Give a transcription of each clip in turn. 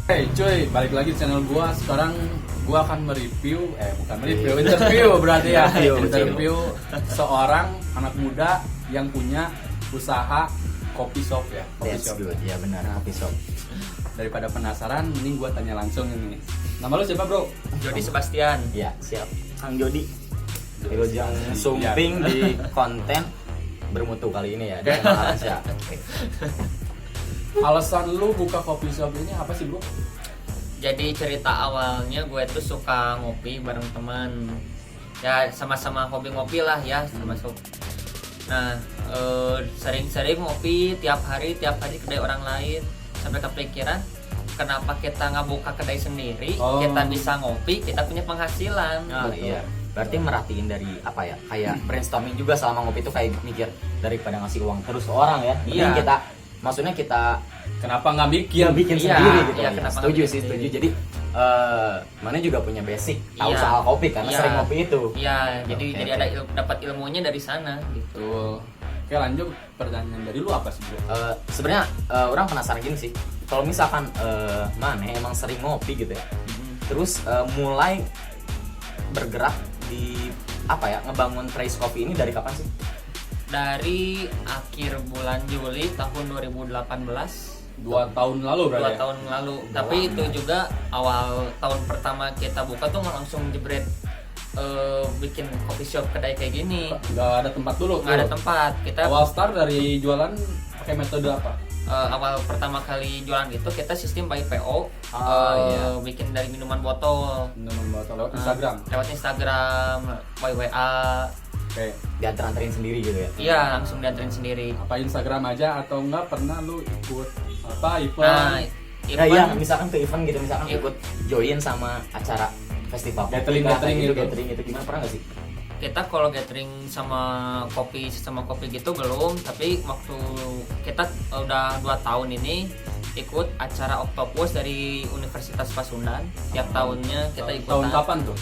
Hey cuy, balik lagi di channel gua. Sekarang gua akan interview berarti ya. Interview seorang anak muda yang punya usaha kopi shop ya. Kopi That's shop. good, ya benar, kopi shop. Daripada penasaran, mending gua tanya langsung ini. Nama lu siapa bro? Jody Sebastian. Ya, siap. Kang Jody. Wilujeng sumping di konten bermutu kali ini ya dengan Alansyah. Alasan lu buka kopi shop ini apa sih bro? Jadi cerita awalnya gue tuh suka ngopi bareng teman. Ya sama-sama hobi ngopi lah ya, termasuk. Nah, sering-sering ngopi tiap hari kedai orang lain. Sampai kepikiran, kenapa kita nggak buka kedai sendiri? Kita bisa ngopi, kita punya penghasilan. Oh iya. Berarti merhatiin dari apa ya? Kayak brainstorming juga selama ngopi itu kayak mikir daripada ngasih uang terus ke orang ya. Mending Iya. maksudnya kita Kenapa nggak bikin? bikin Iya, sendiri gitu. iya, Ya. kenapa Setuju nggak sih, bikin setuju. sendiri? Jadi mana juga punya basic tahu Iya. soal kopi karena Iya. sering ngopi itu. Iya, jadi Oke, jadi oke. ada dapat ilmunya dari sana gitu. Tuh. Oke lanjut, pertanyaan dari lu apa sih bro? Sebenarnya orang penasaran gini sih. Kalau misalkan mana emang sering ngopi gitu ya. Terus mulai bergerak di apa ya ngebangun Trace Coffee ini dari kapan sih? Dari akhir bulan Juli tahun 2018. 2 tahun lalu berarti 2 ya? tahun lalu. Tapi itu juga awal tahun pertama kita buka tuh nggak langsung jebret bikin coffee shop kedai kayak gini. Nggak ada tempat dulu? Nggak ada tempat. Kita Awal start dari jualan pakai metode apa? awal pertama kali jualan itu kita sistem by PO. Iya. Bikin dari minuman botol. Minuman botol lewat Instagram? Lewat Instagram, by WA. Oke. Diantar-antarin sendiri gitu ya? Iya, langsung dianterin sendiri. Apa Instagram aja atau enggak pernah lu ikut apa Nah, event? Ya, iya, misalkan ke event gitu, misalkan Iya. ikut join sama acara festival Gathering gitu, gitu. gathering itu gimana, pernah nggak sih? Kita kalau gathering sama kopi gitu belum, tapi waktu kita udah 2 tahun ini ikut acara Octopus dari Universitas Pasundan. Tiap tahunnya kita ikutan. Tahun kapan tuh?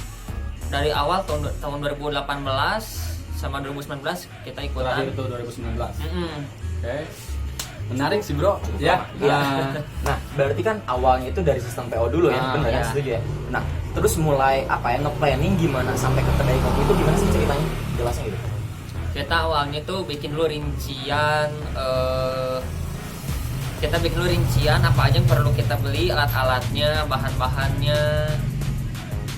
Dari awal tahun 2018 sama 2019 kita ikutan. Terakhir tuh 2019. Oke. Mm-mm. Menarik sih bro. Ya. Iya. Nah, berarti kan awalnya itu dari sistem PO dulu ya, Ah, bener kan? iya. Setuju ya? Nah, terus mulai apa ya, nge-planning gimana sampai ke kedai kopi itu gimana sih ceritanya? Jelasnya gitu. Kita awalnya tuh bikin dulu rincian, apa aja yang perlu kita beli, alat-alatnya, bahan-bahannya.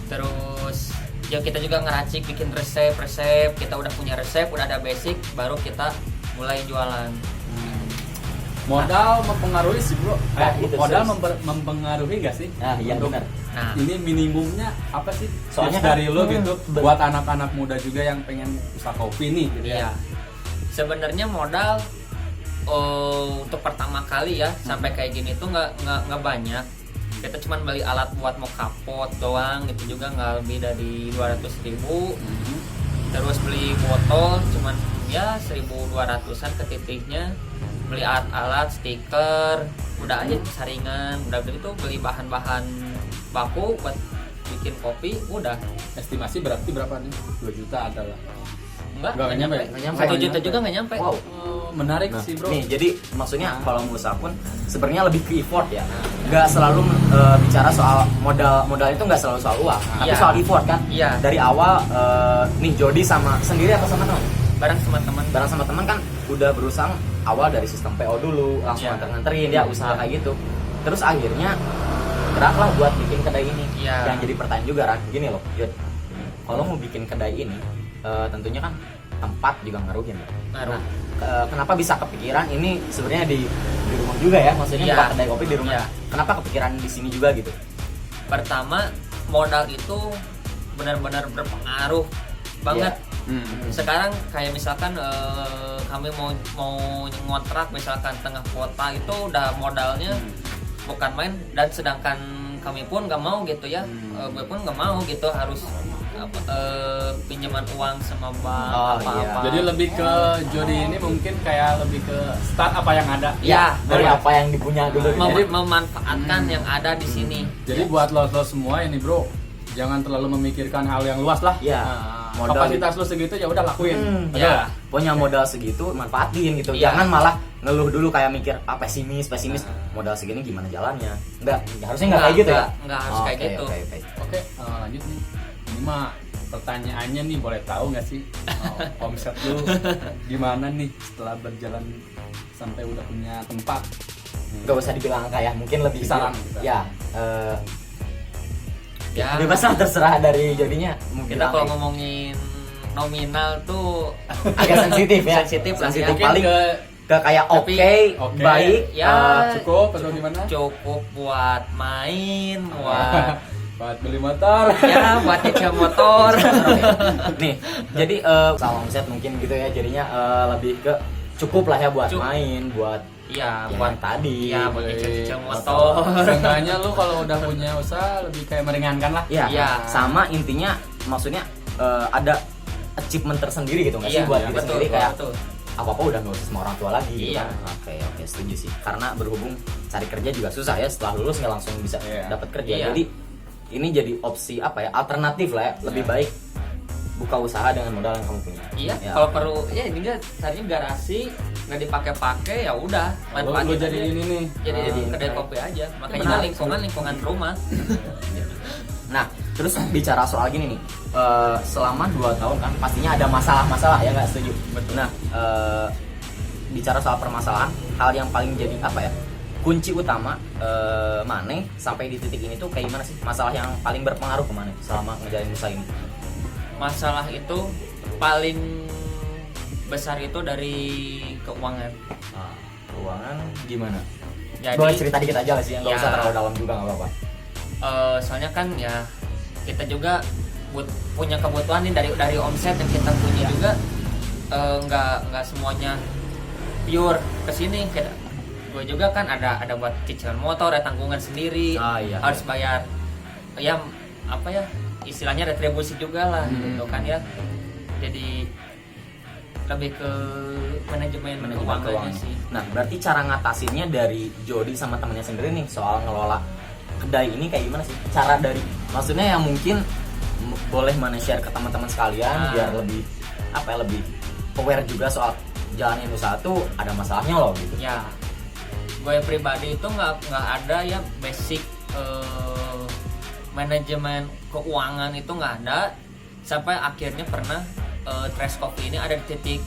Terus ya kita juga ngeracik bikin resep. Kita udah punya resep, udah ada basic, baru kita mulai jualan. Modal mempengaruhi sih bro. Nah, itu Modal serius. mempengaruhi nggak sih? Nah, iya Untuk benar. Nah, Ini minimumnya apa sih? Soalnya Tips kan- dari lo gitu bener. buat anak-anak muda juga yang pengen usaha kopi nih gitu ya. iya. Sebenarnya modal untuk pertama kali ya sampai kayak gini tuh nggak banyak. Kita cuma beli alat buat mau kapot doang, itu juga nggak lebih dari 200.000. Terus beli botol cuman ya 1.200-an ke titiknya. Beli alat-alat, stiker, udah aja saringan, udah gitu beli bahan-bahan baku buat bikin kopi, udah. Estimasi berarti berapa nih? 2 juta adalah. Nggak nyampe. Nggak nyampe. 1 juta juga nggak nyampe. Wow. Menarik Nah, sih bro. nih jadi maksudnya kalau mau usaha pun sebenarnya lebih ke effort ya. Nggak selalu bicara soal modal itu nggak selalu soal uang, tapi Iya. soal effort kan. Iya. Dari awal nih Jody sama sendiri atau sama teman? Bareng sama teman. Bareng sama teman kan udah berusaha awal dari sistem PO dulu, langsung Iya. nganter-nganterin ya usaha kayak gitu. Terus akhirnya geraklah buat bikin kedai ini. Iya. Yang jadi pertanyaan juga Ran, gini loh, Jod. Kalau mau bikin kedai ini, tentunya kan tempat juga ngaruhin ya. Ngaruh. Nah, kenapa bisa kepikiran ini sebenarnya di rumah juga ya, maksudnya Iya. buka kedai kopi di rumah. Iya. Kenapa kepikiran di sini juga gitu? Pertama, modal itu benar-benar berpengaruh banget. Sekarang kayak misalkan kami mau ngontrak misalkan tengah kota itu udah modalnya bukan main, dan sedangkan kami pun nggak mau gitu ya. Gue pun nggak mau gitu harus pinjaman uang sama bank Oh, apa-apa. iya. Jadi lebih ke Jody ini mungkin kayak lebih ke start apa yang ada. Ya, Dari apa yang dipunya dulu. Jadi- memanfaatkan yang ada di sini. Jadi buat lo semua ini bro, jangan terlalu memikirkan hal yang luas lah. Iya. Nah, modal kapasitas lu segitu ya udah lakuin. Ya. Punya modal segitu manfaatin gitu. Iya. Jangan malah ngeluh dulu kayak mikir pesimis. Modal segini gimana jalannya? Harusnya enggak kayak gitu ya. Enggak harus kayak gitu. Oke, lanjut nih. Ini mah pertanyaannya nih, boleh tahu nggak sih omset lu gimana nih setelah berjalan sampai udah punya tempat? Gak usah dibilang angka ya, mungkin lebih Kisaran. Ya, Ya. bebas lah, terserah dari jodinya. Mungkin Kita kalau angka. ngomongin nominal tuh agak sensitif ya. Sensitif lah ya. Mungkin Paling ke kayak Tapi- oke, baik, ya cukup atau gimana? cukup buat main, buat Buat beli motor. ya buat nyicil motor. nih. Jadi sama omset mungkin gitu ya. Jadinya lebih ke cukup lah ya buat main, buat Iya, yang buat tadi. ya buat nyicil motor. Seenggaknya lu kalau udah punya usaha lebih kayak meringankan lah. Iya, Iya. sama intinya maksudnya ada achievement tersendiri gitu nggak sih Iya, buat iya, kita betul, sendiri kayak betul. apa udah nggak usah sama orang tua lagi gitu Iya. kan. Oke, setuju sih, karena berhubung cari kerja juga susah ya, setelah lulus nggak langsung bisa Iya. dapat kerja. Iya. Jadi ini jadi opsi apa ya, alternatif lah ya, lebih Iya. baik buka usaha dengan modal yang kamu punya. Iya, Ya, kalau oke. perlu ya ini dia tadinya garasi nggak dipakai-pakai ya udah Lu manfaatin jadi aja. ini nih. Jadi Ah, kedai kopi aja. Makanya Menarik. lingkungan rumah. Nah, terus bicara soal gini nih, selama 2 tahun kan pastinya ada masalah-masalah ya, nggak setuju? Betul. Nah, bicara soal permasalahan, hal yang paling jadi apa ya, kunci utama Maneh sampai di titik ini tuh kayak gimana sih? Masalah yang paling berpengaruh ke Maneh selama ngejalanin usaha ini? Masalah itu paling besar itu dari keuangan. Keuangan gimana? Jadi Boleh cerita dikit aja lah sih, nggak Ya. usah terlalu dalam juga nggak apa-apa. soalnya kan ya kita juga punya kebutuhan nih dari omset yang kita punya juga, nggak semuanya pure kesini. Gue juga kan ada buat cicilan motor, ada tanggungan sendiri, Iya. harus bayar ya apa ya istilahnya retribusi juga lah gitu kan ya. Jadi lebih ke manajemen keuangannya sih. Nah, berarti cara ngatasinnya dari Jody sama temennya sendiri nih soal ngelola kedai ini kayak gimana sih? Cara dari, maksudnya yang mungkin boleh mana share ke teman-teman sekalian biar lebih apa ya, lebih aware juga soal jalanin usaha tuh ada masalahnya loh gitu. Ya, gue pribadi itu nggak ada ya basic manajemen keuangan itu nggak ada, sampai akhirnya pernah Trash Coffee ini ada di titik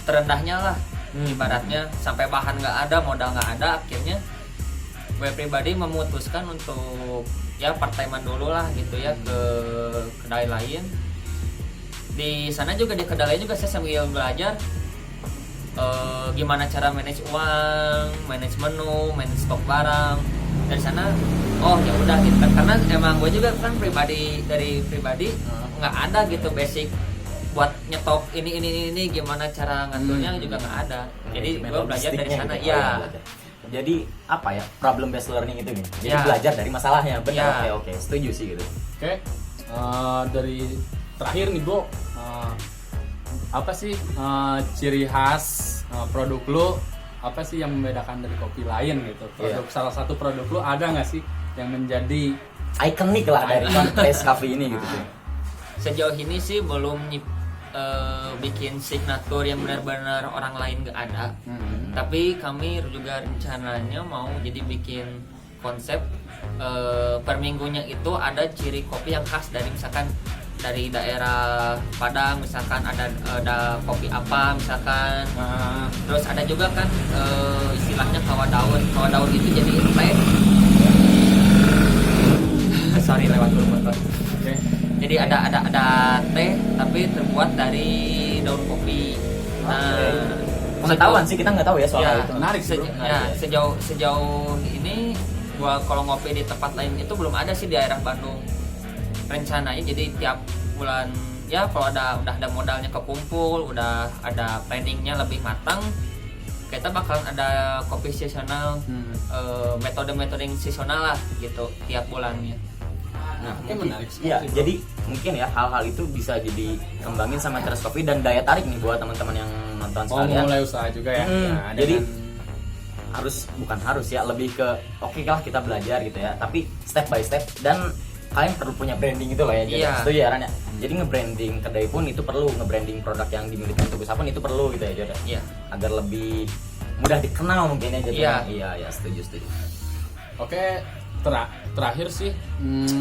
terendahnya lah, ibaratnya sampai bahan nggak ada, modal nggak ada. Akhirnya gue pribadi memutuskan untuk ya part-timean dulu lah gitu ya ke kedai lain. Di sana juga, di kedai lain juga saya sambil belajar gimana cara manage uang, manage menu, manage stok barang. Dari sana oh ya udah gitu kan, karena emang gue juga kan pribadi nggak ada gitu basic buat nyetok ini gimana cara ngaturnya juga nggak ada. Jadi gue belajar dari sana gitu, ya. belajar. Jadi apa ya, problem based learning itu nih. Jadi Ya. belajar dari masalahnya. Benar. Ya. Oke, setuju sih gitu. Oke, dari terakhir nih Bro, apa sih ciri khas produk lu, apa sih yang membedakan dari kopi lain gitu? Produk salah satu produk lu ada nggak sih yang menjadi Ikonik lah dari Trash Coffee ini gitu sih. Sejauh ini sih belum bikin signature yang benar-benar orang lain gak ada. Tapi kami juga rencananya mau jadi bikin konsep per minggunya itu ada ciri kopi yang khas dari misalkan dari daerah Padang, misalkan ada kopi apa misalkan. Terus ada juga kan istilahnya kawa daun itu jadi teh. Sorry lewat dulu motor. Oke. Jadi ada teh tapi terbuat dari daun kopi. Nah, Pengetahuan sih, kita nggak tahu ya soal ya, itu. Menarik sih, Bro. ya, sejauh ini gua kalau ngopi di tempat lain itu belum ada sih di daerah Bandung. Rencananya jadi tiap bulan ya kalau udah ada modalnya kekumpul, udah ada planningnya lebih matang, kita bakalan ada kopi seasonal, metode-metode yang seasonal lah gitu tiap bulannya. Nah, Oke, menarik sekali Iya, sih, Bro. jadi mungkin ya hal-hal itu bisa jadi kembangin sama Trash Coffee dan daya tarik nih buat teman-teman yang nonton mau sekalian. mulai usaha juga ya. Nah, Jadi dengan- bukan harus ya, lebih ke oke lah kita belajar gitu ya, tapi step by step. Dan kalian perlu punya branding itu loh ya. Jadi Iya. setuju ya Ran ya. Jadi nge-branding kedai pun itu perlu, nge-branding produk yang dimiliki untuk usaha pun itu perlu gitu ya Jod. Iya. Agar lebih mudah dikenal mungkin ya Jod. Iya. Iya, setuju. Oke, terakhir sih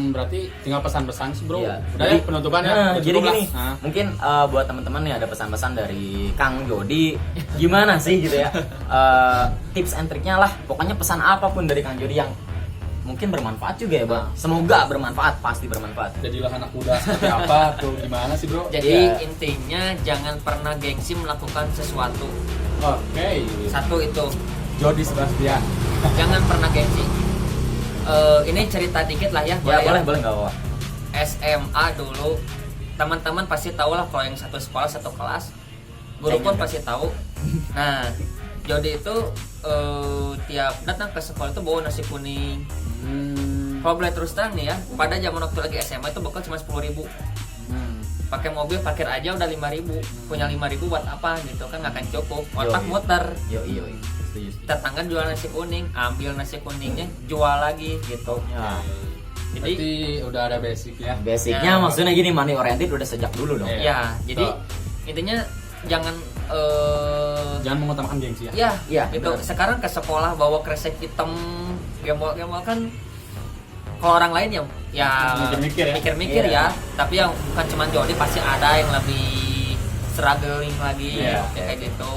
berarti tinggal pesan-pesan sih bro. Iya. Udah ya penutupannya. Nah, Udah jadi cukup lah. gini, Nah. mungkin buat teman-teman nih ada pesan-pesan dari Kang Jody, gimana sih gitu ya, tips and triknya lah, pokoknya pesan apapun dari Kang Jody yang mungkin bermanfaat juga ya bang. Semoga bermanfaat, pasti bermanfaat. Jadilah anak muda seperti apa tuh, gimana sih bro? Jadi Iya. intinya jangan pernah gengsi melakukan sesuatu. Oke. Satu itu, Jody Sebastian. jangan pernah gengsi. Ini cerita dikit lah ya. Ya ya? boleh nggak apa. SMA dulu, teman-teman pasti tahu lah kalau yang satu sekolah satu kelas, guru pun pasti tahu. Nah, Jody itu tiap datang ke sekolah itu bawa nasi kuning. Kalau boleh terus terang nih ya, pada zaman waktu lagi SMA itu bekal cuma 10.000. Pakai mobil parkir aja udah 5.000. Punya 5.000 buat apa gitu kan, nggak akan cukup. Otak Yoi. muter. Yo, setuju. Tetangga jual nasi kuning, ambil nasi kuningnya, jual lagi gitu. Ya. Jadi Berarti udah ada basic ya. Basicnya Ya. maksudnya gini, money oriented udah sejak dulu dong. Iya. ya, jadi Betul. intinya jangan Jangan mengutamakan gengsi ya. ya, Iya, gitu. benar. Sekarang ke sekolah bawa kresek hitam, gembol-gembol kan kalau orang lain ya Mikir-mikir ya. mikir-mikir Iya. ya. Tapi yang bukan cuma Jody, pasti ada yang lebih struggling lagi Iya. kayak gitu.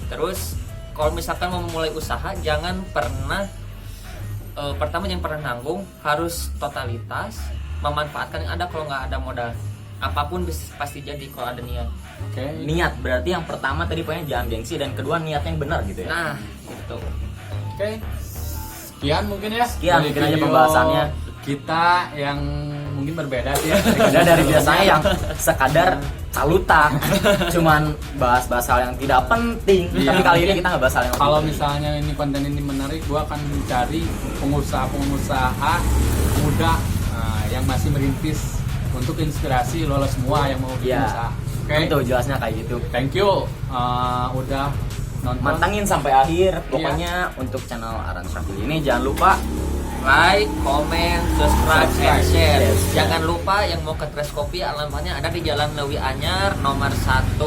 Terus kalau misalkan mau memulai usaha, jangan pernah pertama jangan pernah nanggung, harus totalitas memanfaatkan yang ada. Kalau nggak ada modal, apapun pasti jadi kalau ada niat. Oke. Niat berarti yang pertama tadi poinnya jangan gengsi, dan kedua niatnya yang benar gitu ya. Nah, gitu. Oke. Sekian mungkin ya. Sekian dari mungkin aja video pembahasannya. Kita yang mungkin berbeda sih ya. Beda dari biasanya yang sekadar caluta, cuman bahas-bahas hal yang tidak penting. Iya, Tapi kali ini mungkin kita nggak bahas hal yang lebih Kalau penting. misalnya ini konten ini menarik, gua akan mencari pengusaha-pengusaha muda yang masih merintis untuk inspirasi lo semua yang mau bikin Iya. usaha. Oke. Itu jelasnya kayak gitu. Thank you udah nonton. Mantengin sampai akhir. Pokoknya untuk channel Aran Syafil ini jangan lupa Like, comment, subscribe, and share. Yes. Jangan lupa yang mau ke Tres Kopi, alamatnya ada di Jalan Lewi Anyar nomor 1.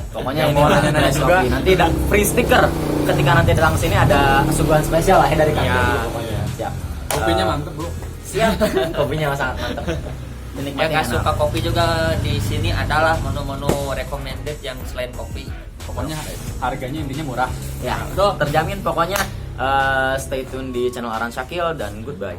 pokoknya Yang ini mau lah, nanya-nanya Tres juga. Kopi. Nanti ada free sticker ketika nanti datang sini, ada suguhan spesial lah ya dari kami. Iya. Pokoknya siap. Kopinya Eh, mantep bro. Siap. Kopinya sangat mantap. Yang Menikmati nggak enak. suka kopi juga di sini adalah menu-menu recommended yang selain kopi. Pokoknya harganya intinya murah. Ya, Betul. terjamin pokoknya. Stay tune di channel Aran Syakil dan goodbye.